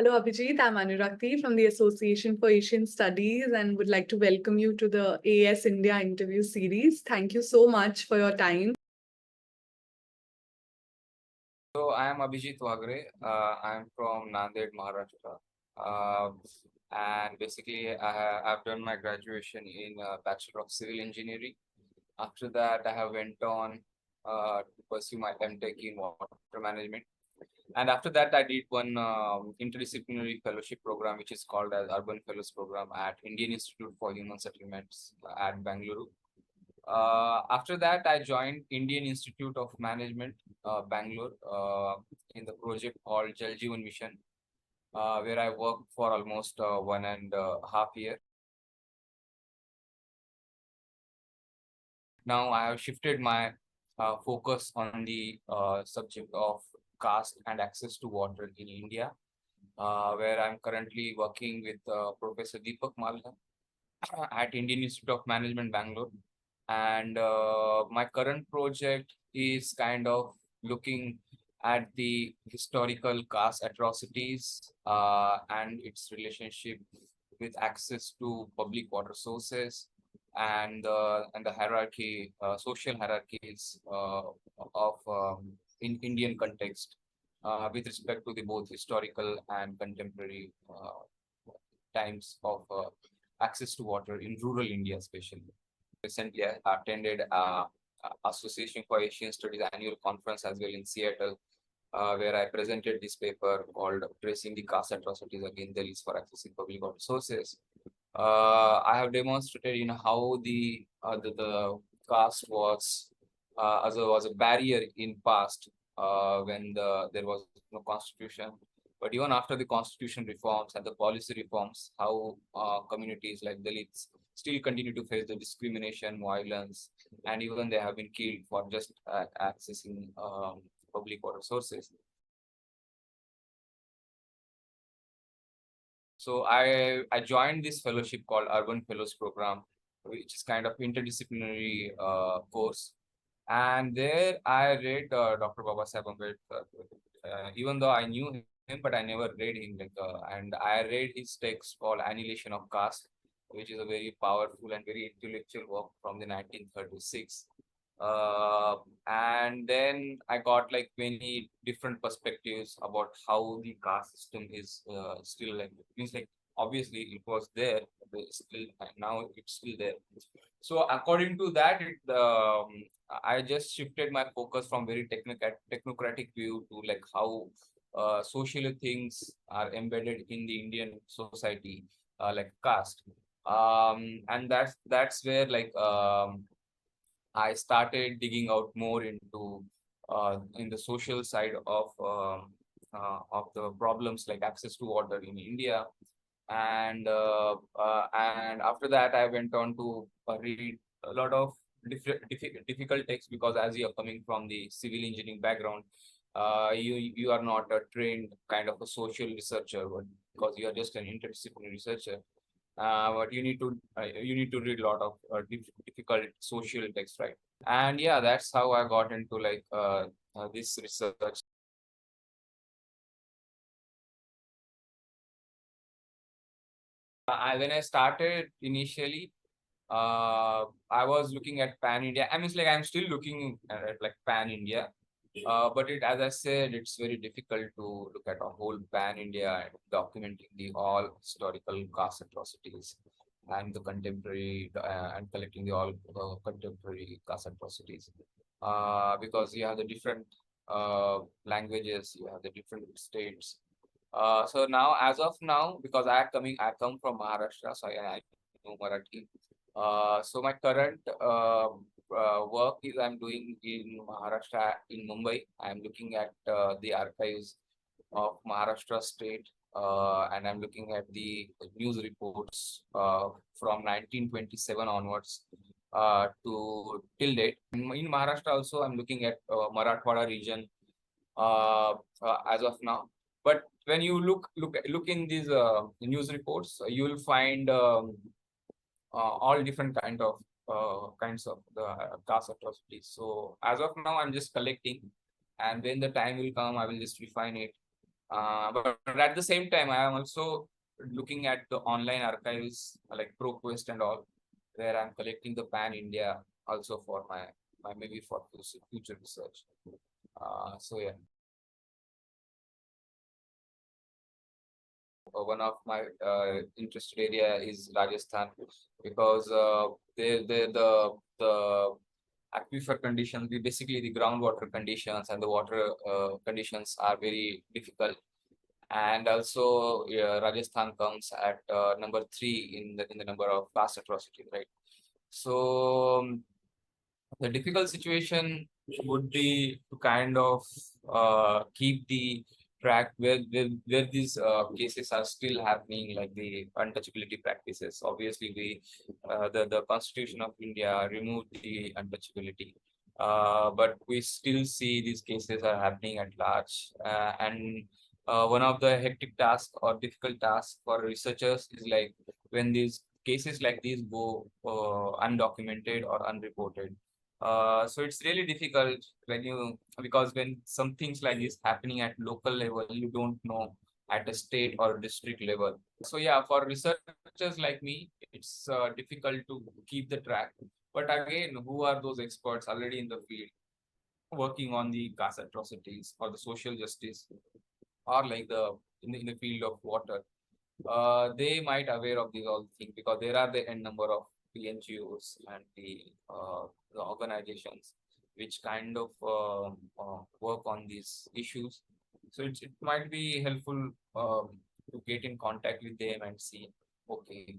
Hello, Abhijit. I'm Anurakti from the Association for Asian Studies and would like to welcome you to the AAS India interview series. Thank you so much for your time. So I am Abhijit Waghre. I am from Nanded, Maharashtra. And basically, I've done my graduation in Bachelor of Civil Engineering. After that, I have went on to pursue my MTech in Water Management. And after that, I did one interdisciplinary fellowship program, which is called as Urban Fellows Program at Indian Institute for Human Settlements at Bangalore. After that, I joined Indian Institute of Management, Bangalore, in the project called Jal Jeevan Mission, where I worked for almost 1.5 years. Now I have shifted my focus on the subject of caste and access to water in India, where I'm currently working with Professor Deepak Malha at Indian Institute of Management, Bangalore. And my current project is kind of looking at the historical caste atrocities and its relationship with access to public water sources and the hierarchy, social hierarchies of in Indian context with respect to the both historical and contemporary times of access to water in rural India, especially. Recently, I attended Association for Asian Studies annual conference as well in Seattle, where I presented this paper called Tracing the Caste Atrocities Against Dalits for Accessing Public Water Sources. I have demonstrated how the caste was was a barrier in past when there was no constitution. But even after the constitution reforms and the policy reforms, how communities like Dalits still continue to face the discrimination, violence, and even they have been killed for just accessing public water sources. So I joined this fellowship called Urban Fellows Program, which is kind of interdisciplinary course. And there I read Dr. Babasaheb Ambedkar, even though I knew him, but I never read him. And I read his text called Annihilation of Caste, which is a very powerful and very intellectual work from the 1936. And then I got like many different perspectives about how the caste system is still like, means like obviously it was there, but still now it's still there. So according to that, I just shifted my focus from very technocratic view to like how social things are embedded in the Indian society, like caste. And that's where like I started digging out more into in the social side of the problems like access to water in India, and after that I went on to read a lot of difficult texts, because as you are coming from the civil engineering background, you are not a trained kind of a social researcher, but because you are just an interdisciplinary researcher. But you need to read a lot of difficult social text, right? And yeah, that's how I got into like this research. When I started initially, I was looking at Pan India. I mean, like I'm still looking at like Pan India, but as I said, it's very difficult to look at a whole Pan India and documenting the all historical caste atrocities and the contemporary and collecting the all contemporary caste atrocities, because you have the different languages, you have the different states. So now, as of now, because I come from Maharashtra, so I know Marathi. So my current work is I'm doing in Maharashtra, in Mumbai. I'm looking at the archives of Maharashtra state, and I'm looking at the news reports from 1927 onwards to till date. In Maharashtra also, I'm looking at Marathwada region as of now. But when you look in these news reports, you will find all different kinds of the caste atrocities. So as of now, I'm just collecting, and when the time will come, I will just refine it But at the same time, I am also looking at the online archives like ProQuest and all, where I'm collecting the pan India also for my maybe for future research. So yeah. One of my interested area is Rajasthan because the aquifer conditions, basically the groundwater conditions and the water conditions are very difficult. And also Rajasthan comes at number 3 in the number of past atrocities, right? So the difficult situation would be to kind of keep the track where these cases are still happening, like the untouchability practices. Obviously, the Constitution of India removed the untouchability, but we still see these cases are happening at large. And one of the hectic tasks or difficult tasks for researchers is like when these cases like these go undocumented or unreported. So it's really difficult when you, because when some things like this happening at local level, you don't know at a state or district level. So yeah, for researchers like me, it's difficult to keep the track. But again, who are those experts already in the field working on the caste atrocities or the social justice or like in the field of water? They might aware of these all things because there are the n number of PNGOs and the organizations which kind of work on these issues. So it might be helpful to get in contact with them and see, okay,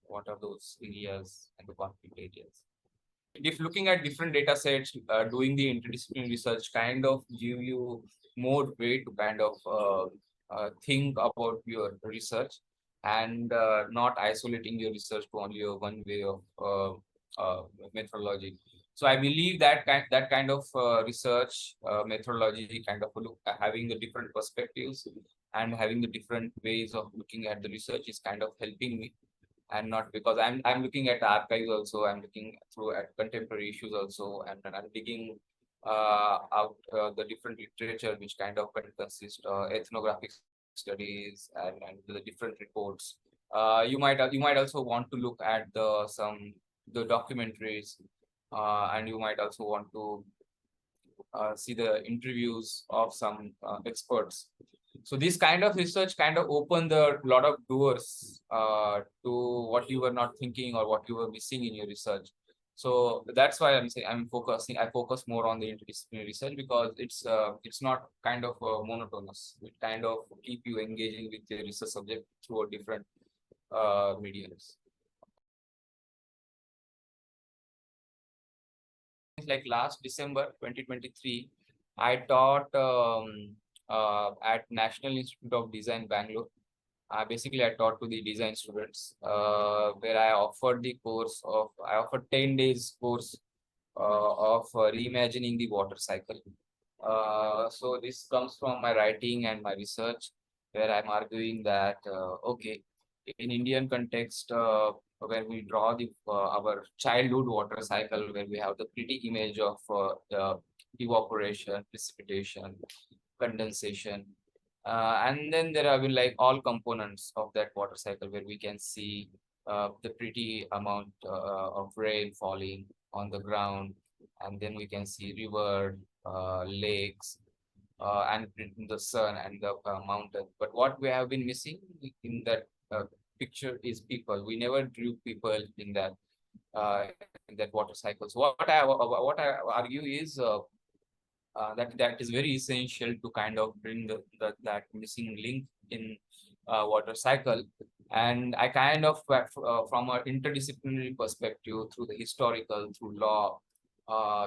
what are those areas and the conflict areas. If looking at different data sets, doing the interdisciplinary research kind of give you more way to kind of think about your research and not isolating your research to only a one way of methodology. So I believe that kind of research methodology kind of look having the different perspectives and having the different ways of looking at the research is kind of helping me, and not because I'm looking at archives also, I'm looking through at contemporary issues also, and I'm digging out the different literature which kind of consist ethnographic studies and the different reports. You might also want to look at the documentaries, and you might also want to see the interviews of some experts. So this kind of research kind of opened a lot of doors to what you were not thinking or what you were missing in your research. So that's why I'm saying I focus more on the interdisciplinary research because it's not kind of monotonous. It kind of keep you engaging with your research subject through a different mediums. Like last December 2023, I taught at National Institute of Design, Bangalore. Basically, I taught to the design students, where I offered 10 days course of reimagining the water cycle. So this comes from my writing and my research, where I'm arguing that, okay, in Indian context, where we draw our childhood water cycle, where we have the pretty image of the evaporation, precipitation, condensation, and then there have been like all components of that water cycle where we can see the pretty amount of rain falling on the ground, and then we can see river, lakes, and in the sun and the mountain. But what we have been missing in that picture is people. We never drew people uh, in that water cycle. So what I argue is that is very essential to kind of bring that missing link in water cycle. And I kind of from an interdisciplinary perspective, through the historical, through law,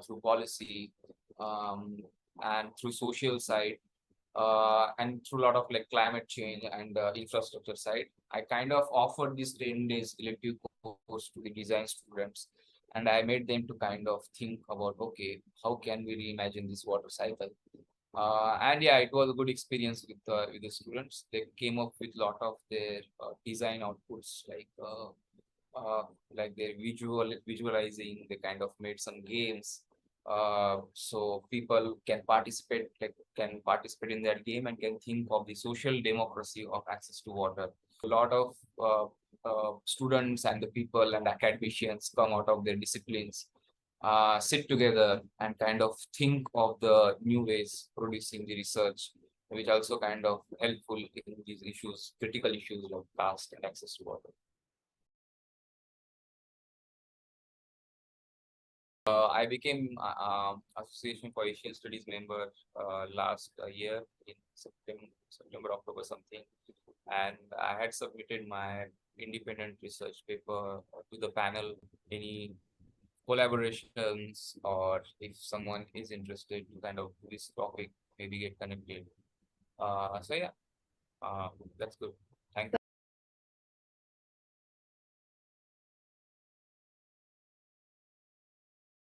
through policy, um, and through social side, and through a lot of like climate change and infrastructure side, I kind of offered this 10 days elective course to the design students, and I made them to kind of think about, okay, how can we reimagine this water cycle? And yeah, it was a good experience with the students. They came up with a lot of their design outputs, uh, like their visualizing. They kind of made some games, So people can participate, in that game and can think of the social democracy of access to water. A lot of students and the people and academicians come out of their disciplines, sit together and kind of think of the new ways producing the research, which also kind of helpful in these issues, critical issues of caste and access to water. I became Association for Asian Studies member last year in September, October something, and I had submitted my independent research paper to the panel. Any collaborations, or if someone is interested to kind of this topic, maybe get connected. So yeah, that's good.